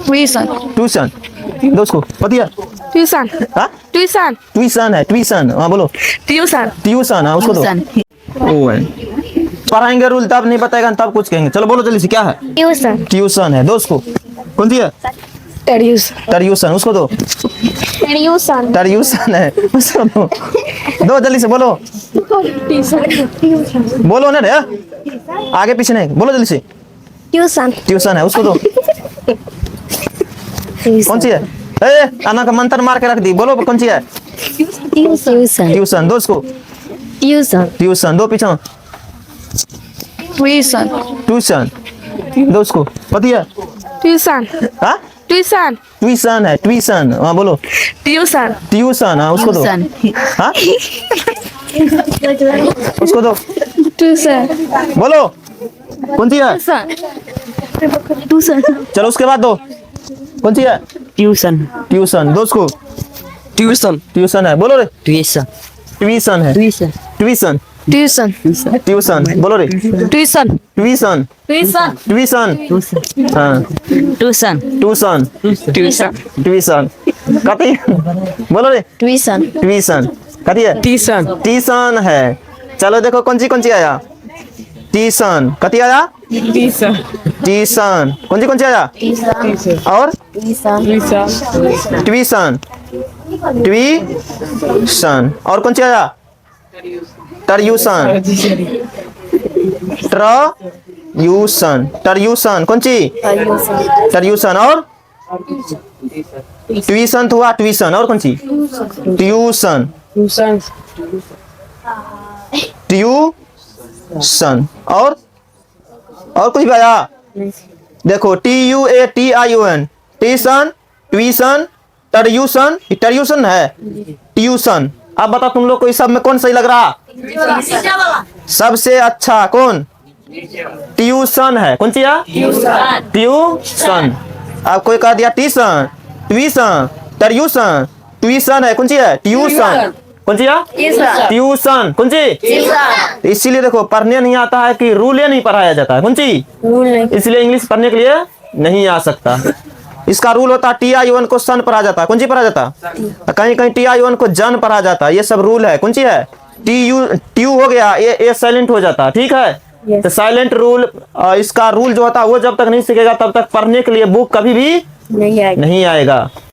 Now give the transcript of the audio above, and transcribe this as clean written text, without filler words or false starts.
tuition tuition दोस्त को पतिया ट्यूशन हाँ ट्यूशन ट्यूशन है ट्यूशन हाँ बोलो ट्यूशन ट्यूशन हाँ उसको दो ओ है पढ़ाएंगे रूल तब नहीं बताएगा तब कुछ कहेंगे चलो बोलो जल्दी से क्या है ट्यूशन ट्यूशन है दोस्त को कौन सी है ट्यूशन ट्यूशन उसको दो ट्यूशन ट्यूशन है उसको दो जल्दी से बोलो बोलो ना रे आगे पीछे नहीं बोलो जल्दी से ट्यूशन ट्यूशन है उसको दो कौन सी है ए आना का मंत्र मार के रख दी बोलो कौन सी है ट्यूशन ट्यूशन दो उसको ट्यूशन ट्यूशन दो पीछे ट्यूशन ट्यूशन दो उसको पति है ट्यूशन हाँ ट्यूशन ट्यूशन है ट्यूशन हाँ बोलो ट्यूशन ट्यूशन हाँ उसको दो हाँ उसको दो ट्यूशन बोलो कौन सी है ट्यूशन चलो उसके बाद दो कौन सी है ट्यूशन ट्यूशन दो उसको ट्यूशन ट्यूशन है बोलो रे ट्यूशन ट्यूशन है ट्यूशन ट्यूशन ट्यूशन ट्यूशन बोलो रे ट्यूशन ट्यूशन ट्यूशन ट्यूशन हाँ ट्यूशन ट्यूशन ट्यूशन ट्यूशन कथी बोलो रे ट्यूशन ट्यूशन कथी है ट्यूशन ट्यूशन है चलो देखो कौन सी आया ट्यूशन कथी आया ट्यूशन कौन सी आया और ट्यूशन ट्यूशन और कौन सी आया ट्यूशन ट्यूशन ट्यूशन कौन सी ट्यूशन और ट्यूशन हुआ ट्यूशन और कौन सी ट्यूशन ट्यूशन और कुछ भी आया देखो TUATION tuition tuition tuition tuition है ट्यूशन अब बताओ तुम लोग को इस सब में कौन सही लग रहा सबसे अच्छा कौन ट्यूशन है कौन सी है ट्यूशन अब कोई कह दिया ट्यूशन ट्यूशन ट्यूशन ट्यूशन है कौन सी है ट्यूशन कौन सी है ट्यूशन कौन सी इसीलिए देखो पढ़ने नहीं आता है कि रूल नहीं पढ़ाया जाता है कौन सी इसलिए इंग्लिश पढ़ने के लिए नहीं आ सकता इसका रूल होता है TION को सन पढ़ा जाता है कौन सी पढ़ा जाता है कहीं कहीं TION को जन पढ़ा जाता है ये सब रूल है कौन सी है ट्यू हो गया ये साइलेंट हो जाता है ठीक है तो साइलेंट रूल इसका रूल जो होता है वो जब तक नहीं सीखेगा तब तक पढ़ने के लिए बुक कभी भी नहीं आएगा